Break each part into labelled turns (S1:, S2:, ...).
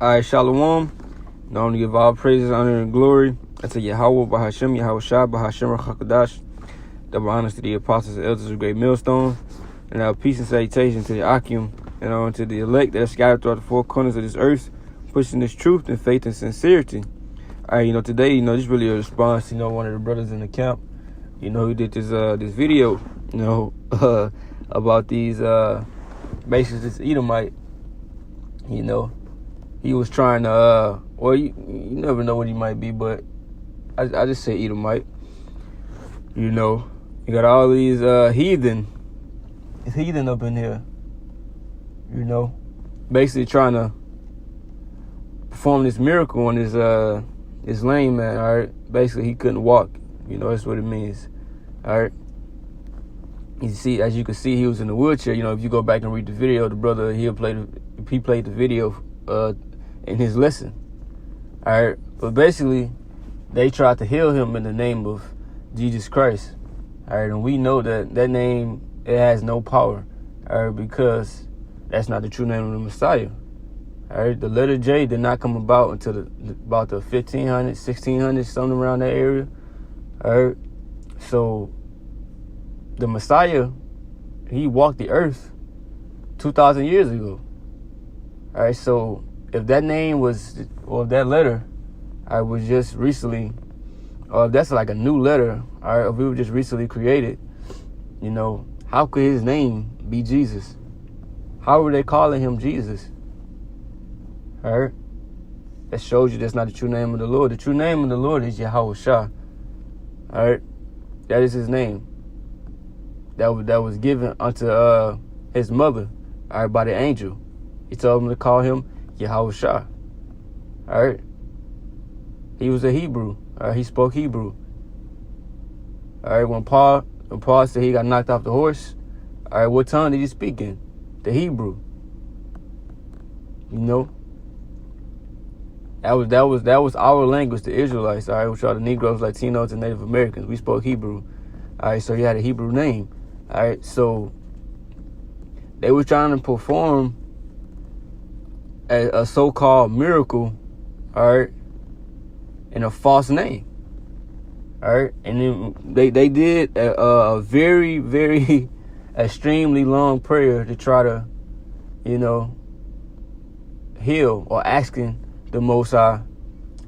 S1: Alright, Shalom. Now I want to give all praises, honor, and glory unto Yahweh, Bahashem, Yahawashi, Bahashem, Rakakadash. Double honors to the apostles and elders of Great Millstone. And now peace and salutation to the Akim and unto the elect that are scattered throughout the four corners of this earth, pushing this truth and faith and sincerity. Alright, today, this really a response, one of the brothers in the camp, who did this video, about these, basically this Edomite, he was trying to, you never know what he might be, but I just say Edomite. You got all these heathen up in here, basically trying to perform this miracle on this lame man, all right? Basically, he couldn't walk, that's what it means, all right? As you can see, he was in a wheelchair. If you go back and read the video, the brother, he played the video in his lesson. All right, but basically, they tried to heal him in the name of Jesus Christ. All right, and we know that name, it has no power. All right, because that's not the true name of the Messiah. All right, the letter J did not come about until about the 1500s, 1600s, something around that area. All right, so the Messiah, he walked the earth 2,000 years ago. All right, so if that name was, or if that letter, I was just recently, or if that's like a new letter, all right, if we were just recently created, how could his name be Jesus? How were they calling him Jesus? All right, that shows you that's not the true name of the Lord. The true name of the Lord is Yahawashi. All right, that is his name. That was given unto his mother, all right, by the angel. He told him to call him Yahawashi. All right. He was a Hebrew. All right. He spoke Hebrew. All right. When Paul said he got knocked off the horse, all right, what tongue did he speak in? The Hebrew. That was our language, the Israelites. All right, which are the Negroes, Latinos, and Native Americans. We spoke Hebrew. All right. So he had a Hebrew name. All right. So they were trying to perform a so-called miracle, all right, in a false name, all right, and then they did a very, very extremely long prayer to try to, heal, or asking the Most High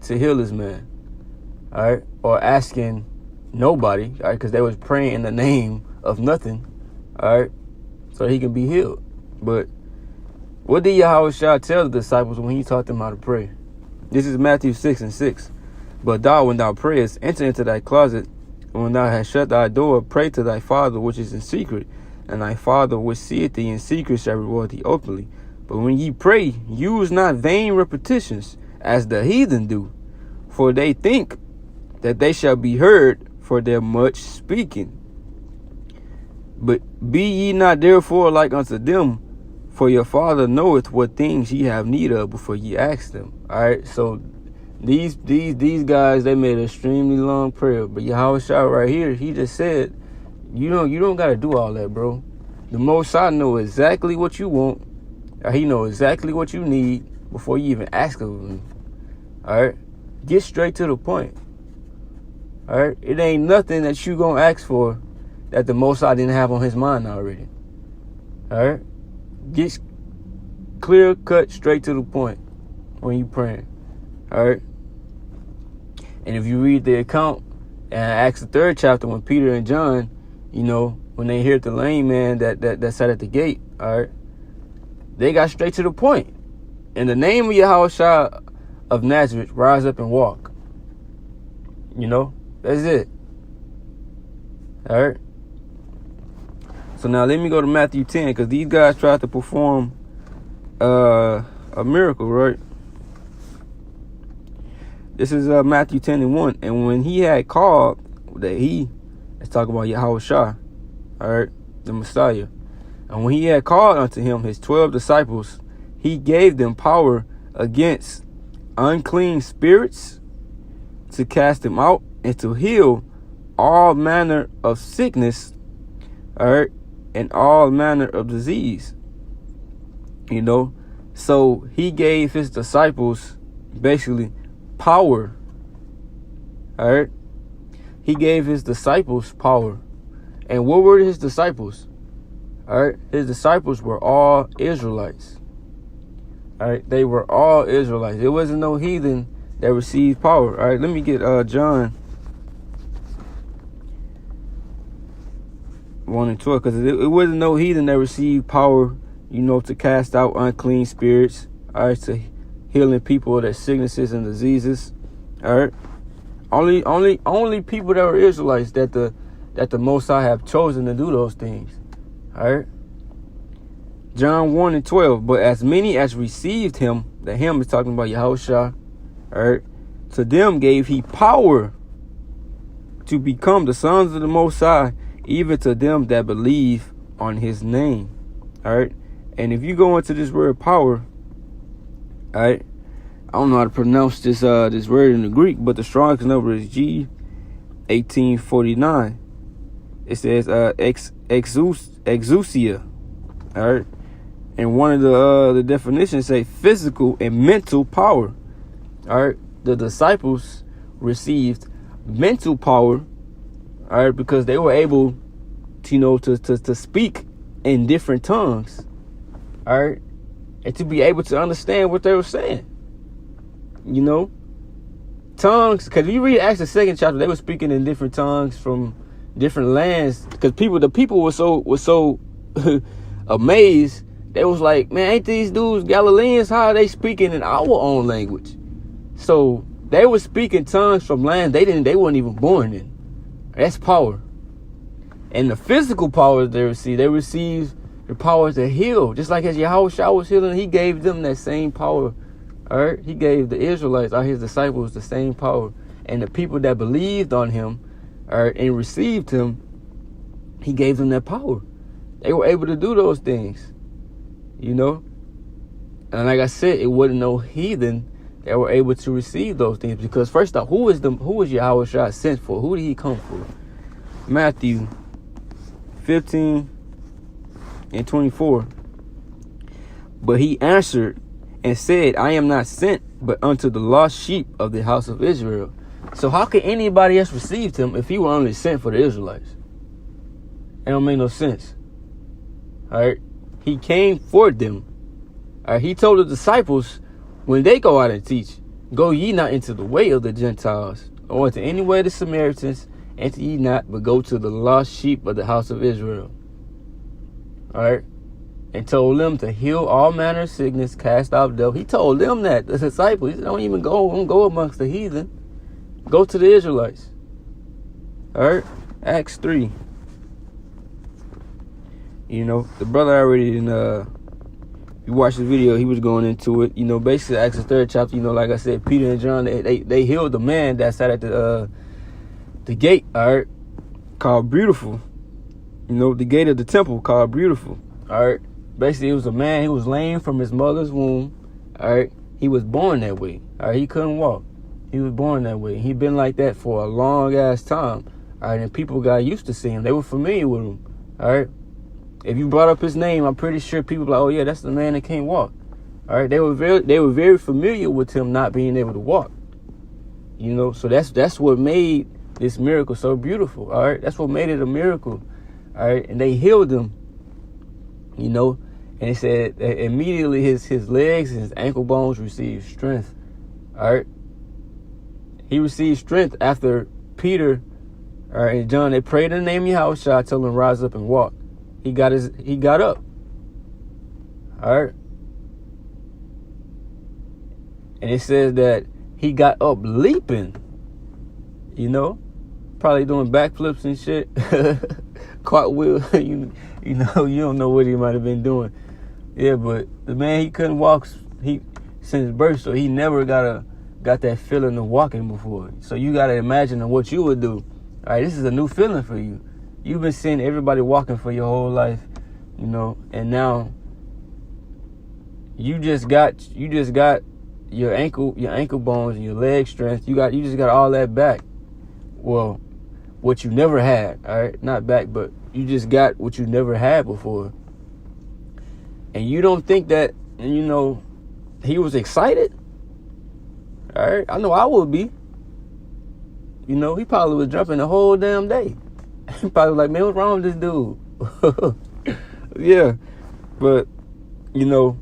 S1: to heal this man, all right, or asking nobody, all right, because they was praying in the name of nothing, all right, so he can be healed. But what did Yahawashi tell the disciples when he taught them how to pray? This is Matthew 6:6. But thou, when thou prayest, enter into thy closet, and when thou hast shut thy door, pray to thy Father which is in secret, and thy Father which seeth thee in secret shall reward thee openly. But when ye pray, use not vain repetitions, as the heathen do, for they think that they shall be heard for their much speaking. But be ye not therefore like unto them, for your Father knoweth what things ye have need of before ye ask them. All right, so these guys, they made an extremely long prayer, but Yahawashi right here, he just said, you don't got to do all that, bro. The Most High know exactly what you want. He know exactly what you need before you even ask of him. All right, get straight to the point. All right, it ain't nothing that you gonna ask for that the Most High didn't have on his mind already. All right. Get clear cut, straight to the point when you praying. All right. And if you read the account in Acts the 3rd chapter, when Peter and John, when they heard the lame man that sat at the gate, all right, they got straight to the point. In the name of Yahawashi of Nazareth, rise up and walk. That's it. All right. So now let me go to Matthew 10, because these guys tried to perform a miracle, right? This is Matthew 10:1. And when he had called, let's talk about Yahawashi, all right, the Messiah. And when he had called unto him his 12 disciples, he gave them power against unclean spirits to cast them out and to heal all manner of sickness, all right, and all manner of disease. So he gave his disciples basically power. All right. He gave his disciples power. And what were his disciples? All right. His disciples were all Israelites. All right. They were all Israelites. There wasn't no heathen that received power. All right. Let me get John 1 and 12, because it wasn't no heathen that received power, to cast out unclean spirits, all right, to healing people of their sicknesses and diseases. All right. Only people that were Israelites that the Most High have chosen to do those things. All right. John 1 and 12. But as many as received him, the him is talking about Yahawashi, all right, to them gave he power to become the sons of the Most High, even to them that believe on his name. All right. And if you go into this word power, all right, I don't know how to pronounce this word in the Greek, but the strongest number is G1849. It says exousia. All right. And one of the definitions say physical and mental power. All right. The disciples received mental power, all right, because they were able to speak in different tongues, all right, and to be able to understand what they were saying. Tongues, because if you read Acts the 2nd chapter, they were speaking in different tongues from different lands, because the people were so amazed. They was like, man, ain't these dudes Galileans? How are they speaking in our own language? So they were speaking tongues from lands they weren't even born in. That's power. And the physical power they received the power to heal. Just like as Yahawashi was healing, he gave them that same power. All right. He gave the Israelites, his disciples, the same power. And the people that believed on him, all right, and received him, he gave them that power. They were able to do those things. And like I said, it wasn't no heathen that were able to receive those things. Because first off, who was Yahawashi sent for? Who did he come for? Matthew 15 and 24. But he answered and said, I am not sent but unto the lost sheep of the house of Israel. So how could anybody else receive him if he were only sent for the Israelites? It don't make no sense. All right. He came for them. All right. He told the disciples, when they go out and teach, go ye not into the way of the Gentiles, or into any way of the Samaritans, enter ye not, but go to the lost sheep of the house of Israel. All right. And told them to heal all manner of sickness, cast out devils. He told them that, the disciples. He said, don't go amongst the heathen. Go to the Israelites. All right. Acts 3. The brother already you watched this video, he was going into it. Basically Acts the 3rd chapter, like I said, Peter and John, they healed the man that sat at the gate, all right, called Beautiful. The gate of the temple called Beautiful. All right. Basically, it was a man, he was lame from his mother's womb. All right. He was born that way. All right. He couldn't walk. He was born that way. He'd been like that for a long ass time. All right. And people got used to seeing him. They were familiar with him. All right. If you brought up his name, I'm pretty sure people were like, oh yeah, that's the man that can't walk. All right. They were very familiar with him not being able to walk. So that's what made this miracle so beautiful. All right. That's what made it a miracle. All right. And they healed him. And it said that immediately his legs and his ankle bones received strength. All right. He received strength after Peter, all right, and John, they prayed in the name of Yahawashi, told him rise up and walk. He got up. All right. And it says that he got up leaping, probably doing backflips and shit. Cartwheel, you don't know what he might have been doing. Yeah, but the man, he couldn't walk since birth, so he never got that feeling of walking before. So you got to imagine what you would do. All right, this is a new feeling for you. You've been seeing everybody walking for your whole life, and now you just got your ankle bones and your leg strength. You just got all that back. Well, what you never had, all right? Not back, but you just got what you never had before. And you don't think that, he was excited. All right, I know I would be. You know, he probably was jumping the whole damn day. He probably was like, man, what's wrong with this dude? Yeah, but you know,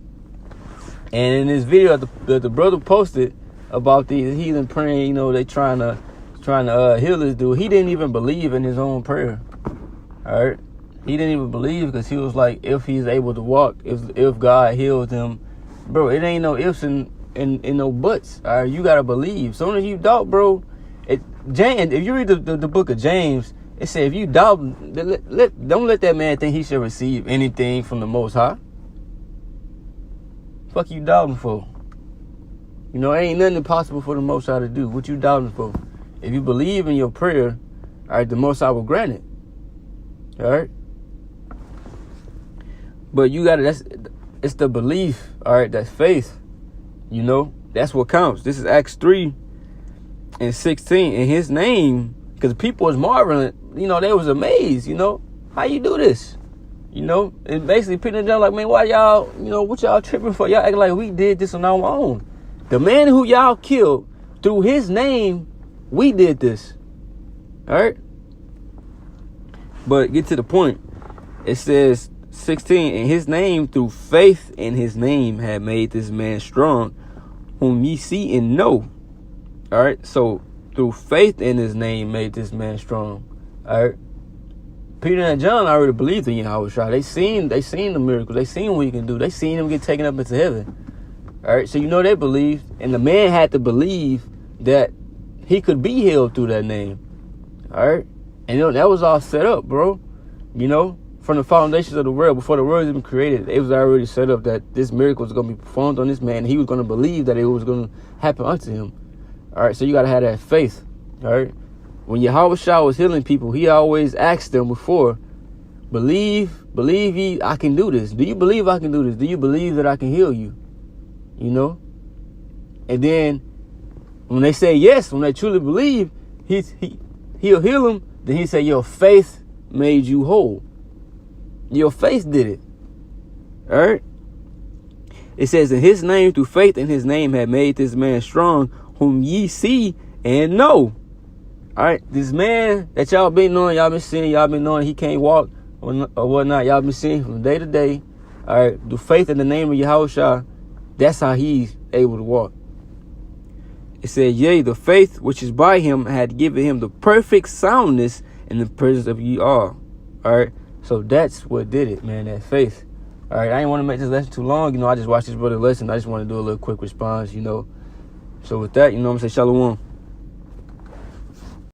S1: and in this video that the brother posted about these heathen praying, you know, they trying to heal this dude. He didn't even believe in his own prayer. All right, he didn't even believe, because he was like, if he's able to walk, if God heals him, bro, it ain't no ifs and no buts. All right, you gotta believe. Soon as you doubt, bro, James, if you read the book of James, it says if you doubt, don't let that man think he should receive anything from the Most High. Fuck you doubting for? You know, ain't nothing impossible for the Most High to do. What you doubting for? If you believe in your prayer, all right, the Most High will grant it. All right, but you gotta. It's the belief. All right, that's faith. You know, that's what counts. This is Acts 3:16. In his name, because people was marveling. You know, they was amazed. You know, how you do this? You know, and basically putting it down like, man, why y'all? You know, what y'all tripping for? Y'all acting like we did this on our own. The man who y'all killed, through his name, we did this. All right. But get to the point. It says 16, in his name, through faith in his name, had made this man strong, whom ye see and know. All right. So through faith in his name, made this man strong. All right. Peter and John already believed in Yahawashi. They seen the miracles. They seen what he can do. They seen him get taken up into heaven. All right. So you know they believed, and the man had to believe that he could be healed through that name. All right. And you know, that was all set up, bro. You know, from the foundations of the world, before the world was even created, it was already set up that this miracle was going to be performed on this man. And he was going to believe that it was going to happen unto him. All right, so you got to have that faith. All right. When Yahawashi was healing people, he always asked them before, believe ye I can do this. Do you believe I can do this? Do you believe that I can heal you? You know? And then when they say yes, when they truly believe, he'll heal them. Then he said, your faith made you whole. Your faith did it. All right. It says, in his name, through faith in his name, had made this man strong, whom ye see and know. All right. This man that y'all been knowing, y'all been seeing, y'all been knowing he can't walk or whatnot. Y'all been seeing from day to day. All right. Through faith in the name of Yahawashi, that's how he's able to walk. It said, yea, the faith which is by him had given him the perfect soundness in the presence of ye all. All right. So that's what did it, man, that faith. All right. I didn't want to make this lesson too long. You know, I just watched this brother lesson. I just want to do a little quick response, you know. So with that, you know what I'm saying? Shalom.